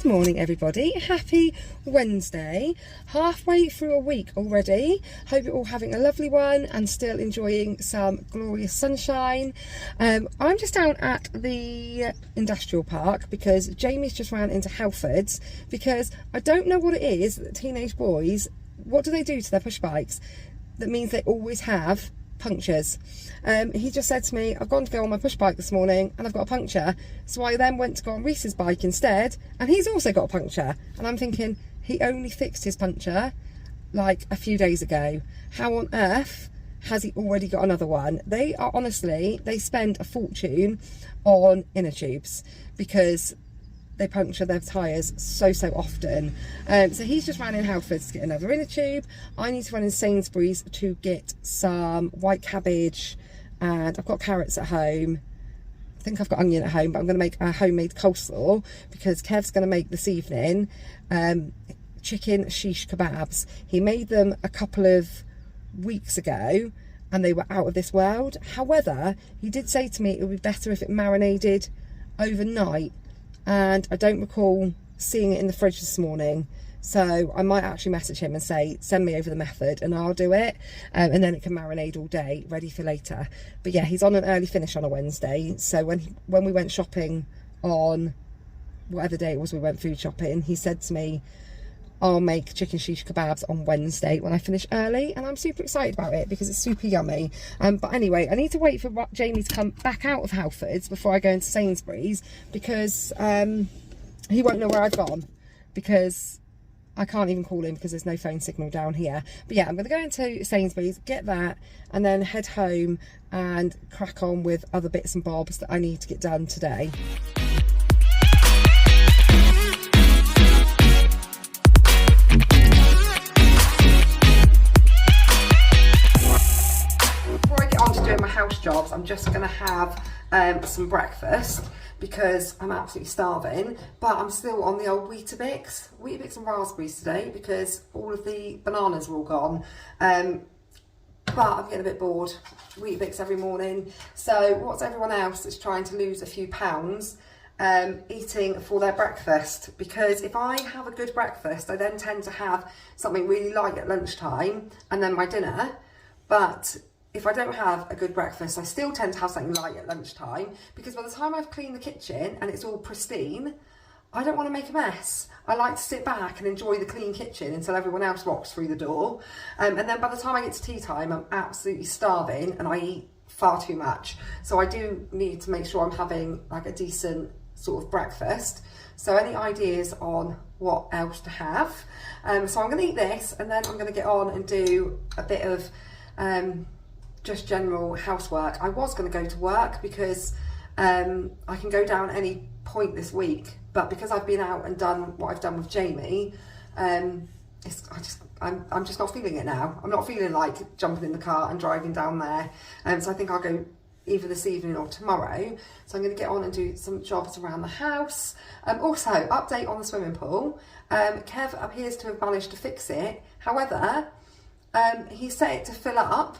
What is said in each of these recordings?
morning everybody, happy Wednesday, halfway through a week already. Hope you're all having a lovely one and still enjoying some glorious sunshine. I'm just down at the industrial park because Jamie's just ran into Halfords because I don't know what it is that teenage boys, what do they do to their push bikes that means they always have punctures. He just said to me, I've gone to go on my push bike this morning and I've got a puncture, so I then went to go on Reese's bike instead and he's also got a puncture. And I'm thinking, he only fixed his puncture like a few days ago. How on earth has he already got another one? They are honestly, they spend a fortune on inner tubes because they puncture their tyres so often. So he's just ran in Halfords to get another inner tube. I need to run in Sainsbury's to get some white cabbage, and I've got carrots at home. I think I've got onion at home, but I'm going to make a homemade coleslaw because Kev's going to make this evening chicken shish kebabs. He made them a couple of weeks ago and they were out of this world. However, he did say to me it would be better if it marinated overnight, and I don't recall seeing it in the fridge this morning, so I might actually message him and say send me over the method and I'll do it, and then it can marinate all day ready for later. But yeah, he's on an early finish on a Wednesday, so when we went shopping on whatever day it was we went food shopping, he said to me, I'll make chicken shish kebabs on Wednesday when I finish early, and I'm super excited about it because it's super yummy. But anyway, I need to wait for Jamie to come back out of Halfords before I go into Sainsbury's because he won't know where I've gone because I can't even call him because there's no phone signal down here. But yeah, I'm going to go into Sainsbury's, get that, and then head home and crack on with other bits and bobs that I need to get done today. Doing my house jobs, I'm just going to have some breakfast because I'm absolutely starving, but I'm still on the old Weetabix and raspberries today because all of the bananas are all gone. But I'm getting a bit bored. Weetabix every morning. So what's everyone else that's trying to lose a few pounds eating for their breakfast? Because if I have a good breakfast, I then tend to have something really light at lunchtime and then my dinner. But if I don't have a good breakfast, I still tend to have something light at lunchtime because by the time I've cleaned the kitchen and it's all pristine, I don't want to make a mess. I like to sit back and enjoy the clean kitchen until everyone else walks through the door. And then by the time I get to tea time, I'm absolutely starving and I eat far too much. So I do need to make sure I'm having like a decent sort of breakfast. So any ideas on what else to have? So I'm going to eat this and then I'm going to get on and do a bit of just general housework. I was going to go to work because I can go down any point this week, but because I've been out and done what I've done with Jamie, I'm just not feeling it now. I'm not feeling like jumping in the car and driving down there, so I think I'll go either this evening or tomorrow. So I'm going to get on and do some jobs around the house. Also, update on the swimming pool. Kev appears to have managed to fix it. However, he set it to fill up,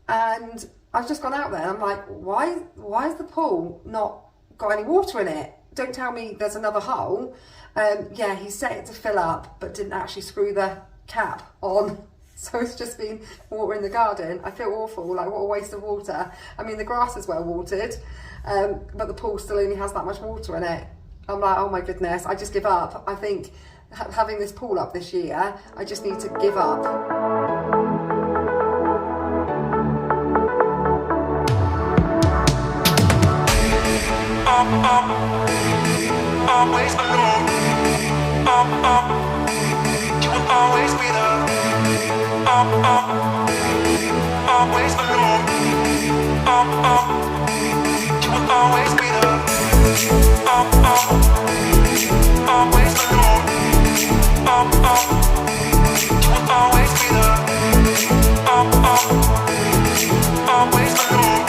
and I've just gone out there and I'm like, why has the pool not got any water in it? Don't tell me there's another hole. Yeah, he set it to fill up but didn't actually screw the cap on, so it's just been water in the garden. I feel awful, like what a waste of water. I mean, the grass is well watered, but the pool still only has that much water in it. I'm like, oh my goodness, I just give up. I think having this pool up this year, I just need to give up. Always alone. You will always be there. Always alone. You will always be there. Always alone. You will always be there. Always alone.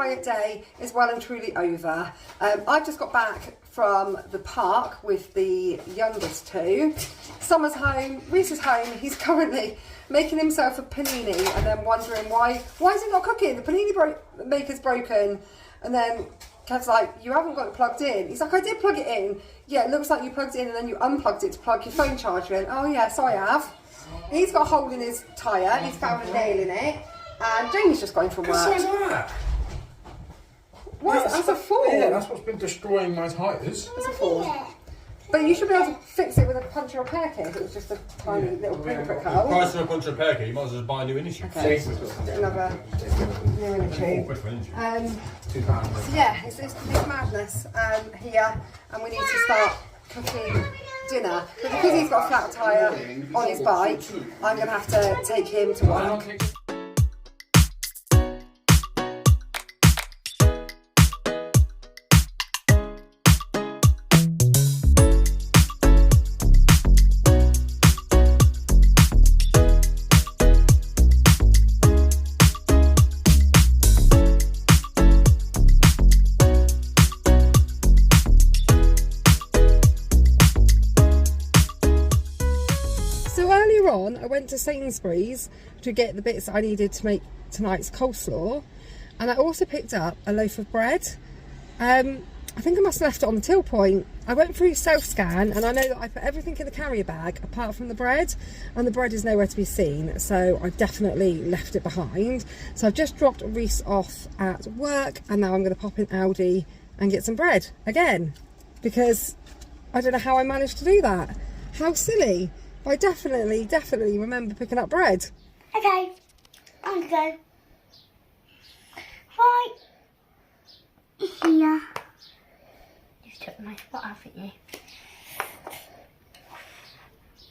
quiet day is well and truly over. I've just got back from the park with the youngest two. Summer's home, Reese is home. He's currently making himself a panini and then wondering why is it not cooking? The panini maker's broken. And then Kev's like, you haven't got it plugged in. He's like, I did plug it in. Yeah, it looks like you plugged it in and then you unplugged it to plug your phone charger in. Oh yes, I have. He's got a hole in his tyre. He's found a nail in it. And Jamie's just going from work. that? That's a fall. Yeah, that's what's been destroying my tyres. That's a fall. But you should be able to fix it with a punch and repair kit if it was just a tiny little pinprick hole. Price of a punch repair kit, you might as well just buy a new inner tube. Okay, another new inner tube. So yeah, it's madness here, and we need to start cooking dinner. But because he's got a flat tyre on his bike, I'm going to have to take him to work. I went to Sainsbury's to get the bits I needed to make tonight's coleslaw, and I also picked up a loaf of bread. I think I must have left it on the till point. I went through self-scan and I know that I put everything in the carrier bag apart from the bread, and the bread is nowhere to be seen, so I've definitely left it behind. So I've just dropped Reese off at work and now I'm going to pop in Aldi and get some bread again, because I don't know how I managed to do that. How silly. I definitely remember picking up bread. Okay, I'm gonna go right here. Just took my spot, haven't you?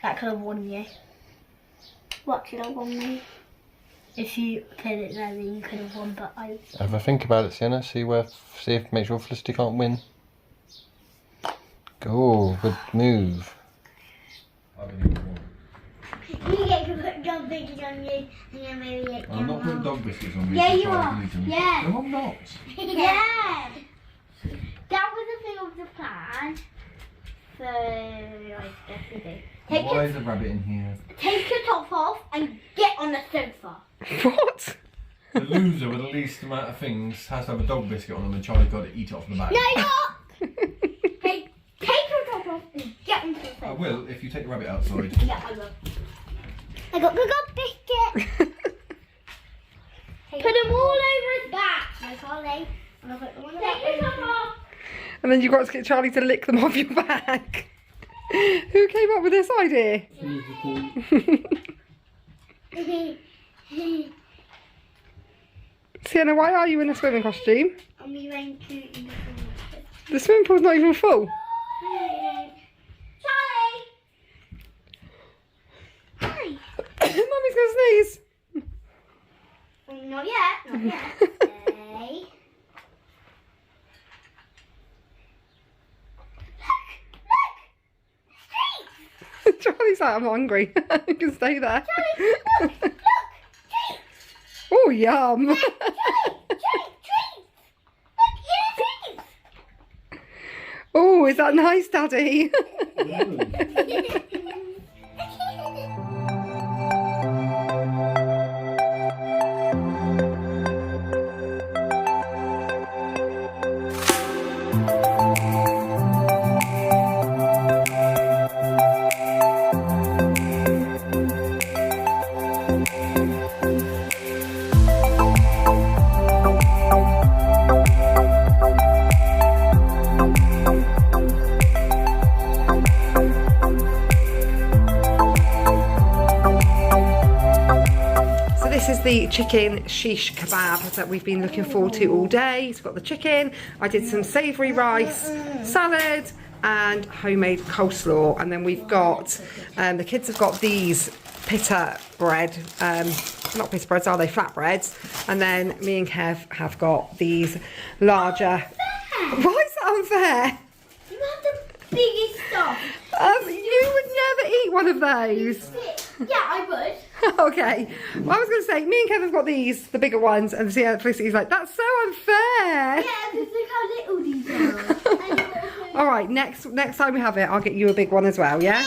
That could have won you. What could have won me? If you put it there, then you could have won, but I... Have a think about it, Sienna. Make sure Felicity can't win. Go, good move. You get to put dog biscuits on you, and then maybe it I'm not putting dog biscuits on me. Yeah, so you try are. and eat them. Yeah. No, I'm not. Yeah. That was the thing of the plan. So, I definitely do. Why is the rabbit in here? Take your top off and get on the sofa. What? The loser with the least amount of things has to have a dog biscuit on them, and Charlie's got to eat it off the back. No, you're not. Take your top off and get onto the sofa. I will if you take the rabbit outside. Yeah, I will. I got biscuit. Put them all over his back. No, Charlie. And I'll put them on the back. Take your top off. And then you've got to get Charlie to lick them off your back. Who came up with this idea? Sienna, why are you in a swimming costume? I'm going to in the swimming pool. The swimming pool's not even full. Charlie! Hi. Mummy's going to sneeze. Not yet, not yet. Okay. Charlie's like, I'm hungry. You can stay there. Charlie, look, treats. Oh, yum. Treats. Look, eat treats. Oh, is that nice, Daddy? The chicken shish kebab that we've been looking forward to all day. It's got the chicken. I did some savoury rice, salad and homemade coleslaw, and then we've got the kids have got these pita bread, not pita breads, are they? Flatbreads. And then me and Kev have got these larger. Why is that unfair? You have the biggest stuff. You would never eat one of those. Yeah, I would. Okay. Well, I was going to say, me and Kev have got these, the bigger ones, and Felicity's like, that's so unfair. Yeah, because look how little these are. All right, next time we have it, I'll get you a big one as well, yeah?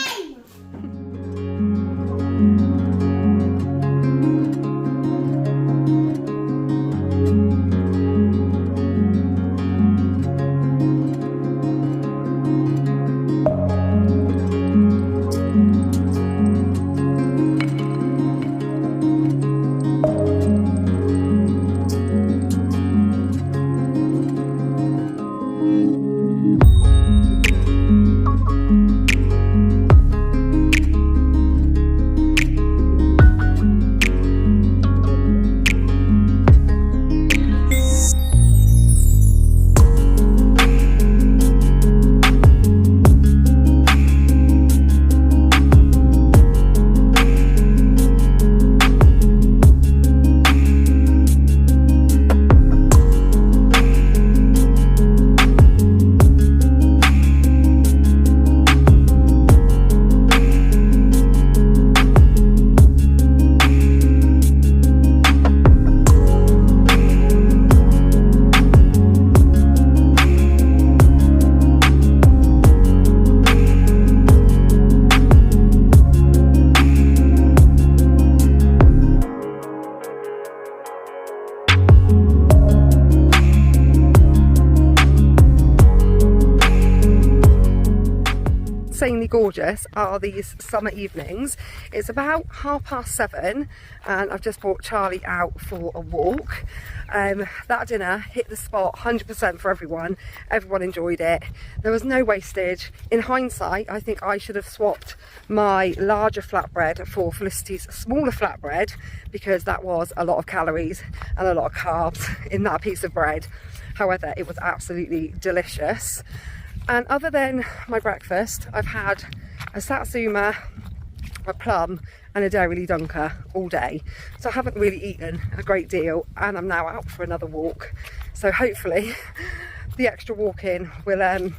Insanely gorgeous are these summer evenings. It's about 7:30 and I've just brought Charlie out for a walk. That dinner hit the spot 100% for everyone. Everyone enjoyed it. There was no wastage. In hindsight, I think I should have swapped my larger flatbread for Felicity's smaller flatbread, because that was a lot of calories and a lot of carbs in that piece of bread. However, it was absolutely delicious. And other than my breakfast, I've had a satsuma, a plum and a Dairy Dunker all day. So I haven't really eaten a great deal, and I'm now out for another walk. So hopefully the extra walking will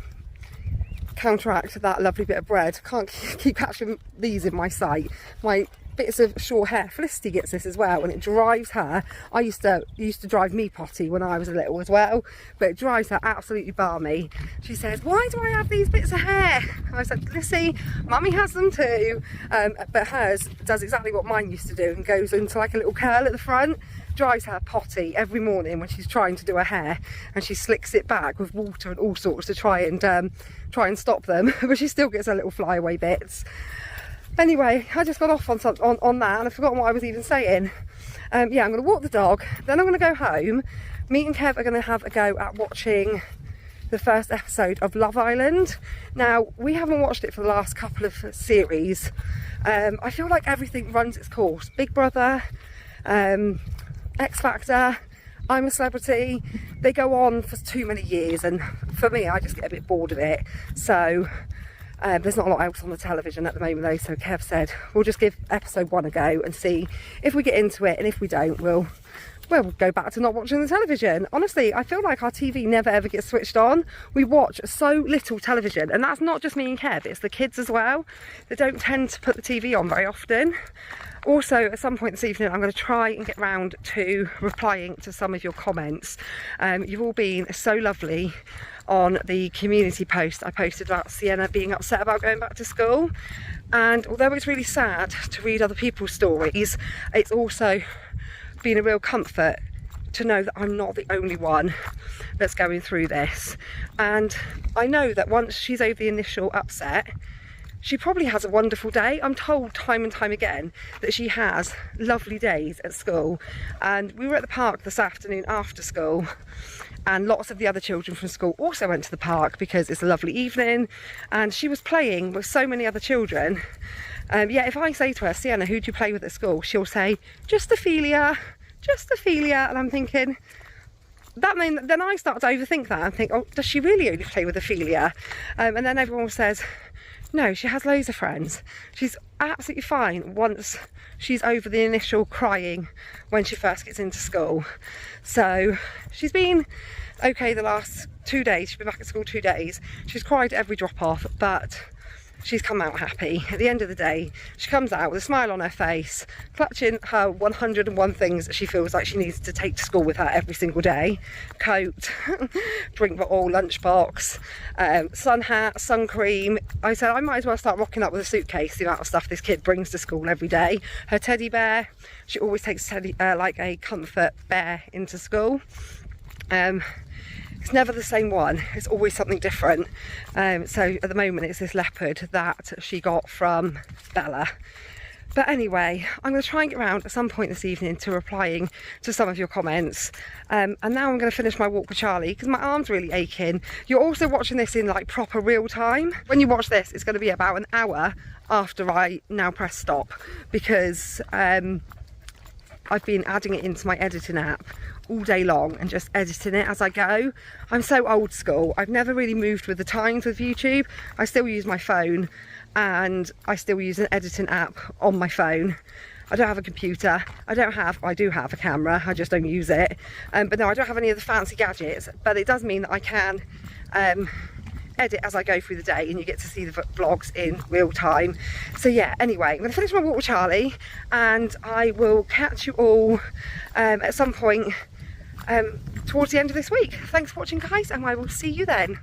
counteract that lovely bit of bread. Can't keep catching these in my sight. My bits of short hair. Felicity gets this as well, and it drives her. I used to drive me potty when I was a little as well, but it drives her absolutely balmy. She says, why do I have these bits of hair? I said, Lissy, mummy has them too, but hers does exactly what mine used to do and goes into like a little curl at the front. Drives her potty every morning when she's trying to do her hair, and she slicks it back with water and all sorts to try and stop them, but she still gets her little flyaway bits. Anyway, I just got off on that, and I've forgotten what I was even saying. Yeah, I'm going to walk the dog, then I'm going to go home. Me and Kev are going to have a go at watching the first episode of Love Island. Now, we haven't watched it for the last couple of series. I feel like everything runs its course. Big Brother, X Factor, I'm a Celebrity. They go on for too many years, and for me, I just get a bit bored of it. So there's not a lot else on the television at the moment though, so Kev said we'll just give episode 1 a go and see if we get into it, and if we don't, we'll go back to not watching the television. Honestly, I feel like our TV never ever gets switched on. We watch so little television, and that's not just me and Kev, it's the kids as well. They don't tend to put the TV on very often. Also, at some point this evening, I'm going to try and get round to replying to some of your comments. You've all been so lovely on the community post I posted about Sienna being upset about going back to school. And although it's really sad to read other people's stories, it's also been a real comfort to know that I'm not the only one that's going through this. And I know that once she's over the initial upset, she probably has a wonderful day. I'm told time and time again that she has lovely days at school. And we were at the park this afternoon after school, and lots of the other children from school also went to the park because it's a lovely evening, and she was playing with so many other children. Yeah, if I say to her, Sienna, who do you play with at school? She'll say, just Ophelia, and I'm thinking, then I start to overthink that and think, oh, does she really only play with Ophelia? And then everyone says, no, she has loads of friends. She's absolutely fine once she's over the initial crying when she first gets into school. So she's been okay the last 2 days. She's been back at school 2 days. She's cried every drop off, but she's come out happy. At the end of the day, she comes out with a smile on her face, clutching her 101 things that she feels like she needs to take to school with her every single day. Coat, drink bottle, lunchbox, sun hat, sun cream. I said I might as well start rocking up with a suitcase, the amount of stuff this kid brings to school every day. Her teddy bear, she always takes like a comfort bear into school. It's never the same one, it's always something different. So at the moment it's this leopard that she got from Bella. But anyway, I'm going to try and get around at some point this evening to replying to some of your comments. And now I'm going to finish my walk with Charlie because my arm's really aching. You're also watching this in like proper real time. When you watch this, it's going to be about an hour after I now press stop, because I've been adding it into my editing app all day long and just editing it as I go. I'm so old school. I've never really moved with the times with YouTube. I still use my phone and I still use an editing app on my phone. I don't have a computer. I do have a camera, I just don't use it. But no, I don't have any of the fancy gadgets, but it does mean that I can edit as I go through the day and you get to see the vlogs in real time. So yeah, anyway, I'm going to finish my walk with Charlie and I will catch you all at some point towards the end of this week. Thanks for watching, guys, and I will see you then.